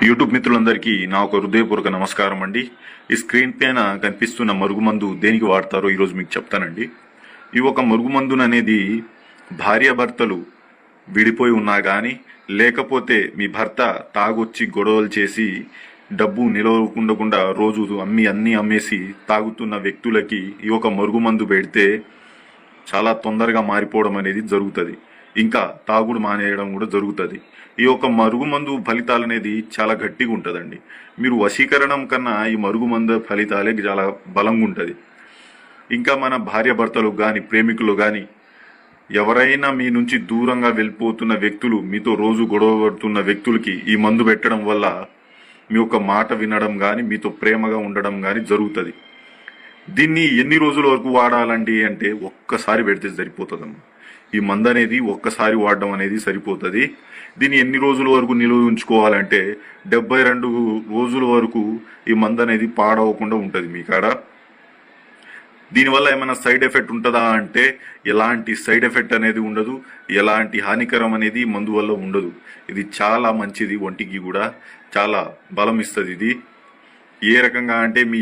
YouTube మిత్రులందరికీ నా ఒక హృదయపూర్వక నమస్కారం అండి. ఈ స్క్రీన్ పైన కనిపిస్తున్న మరుగుమందు దేనికి వాడతారో ఈరోజు మీకు చెప్తానండి. ఈ ఒక మరుగుమందును అనేది భార్యాభర్తలు విడిపోయి ఉన్నా కానీ, లేకపోతే మీ భర్త తాగొచ్చి గొడవలు చేసి డబ్బు నిలవకుండా రోజు అన్నీ అమ్మేసి తాగుతున్న వ్యక్తులకి ఈ ఒక మరుగుమందు పెడితే చాలా తొందరగా మారిపోవడం అనేది జరుగుతుంది. ఇంకా తాగుడు మానేయడం కూడా జరుగుతుంది. ఈ యొక్క మరుగుమందు ఫలితాలు అనేది చాలా గట్టిగా ఉంటుందండి. మీరు వశీకరణం కన్నా ఈ మరుగుమందు ఫలితాలే చాలా బలంగా ఉంటుంది. ఇంకా మన భార్యాభర్తలు కానీ, ప్రేమికులు కానీ, ఎవరైనా మీ నుంచి దూరంగా వెళ్ళిపోతున్న వ్యక్తులు, మీతో రోజు గొడవ పడుతున్న వ్యక్తులకి ఈ మందు పెట్టడం వల్ల మీ యొక్క మాట వినడం కానీ, మీతో ప్రేమగా ఉండడం కానీ జరుగుతుంది. దీన్ని ఎన్ని రోజుల వరకు వాడాలండి అంటే ఒక్కసారి పెడితే సరిపోతుందమ్మా. ఈ మందు అనేది ఒక్కసారి వాడడం అనేది సరిపోతుంది. దీన్ని ఎన్ని రోజుల వరకు నిల్వ ఉంచుకోవాలంటే 72 రోజుల వరకు ఈ మందు అనేది పాడవకుండా ఉంటుంది మీ కాడ. దీనివల్ల ఏమైనా సైడ్ ఎఫెక్ట్ ఉంటుందా అంటే ఎలాంటి సైడ్ ఎఫెక్ట్ అనేది ఉండదు. ఎలాంటి హానికరం అనేది మందు వల్ల ఉండదు. ఇది చాలా మంచిది, ఒంటికి కూడా చాలా బలం ఇస్తుంది. ఇది ఏ రకంగా అంటే మీ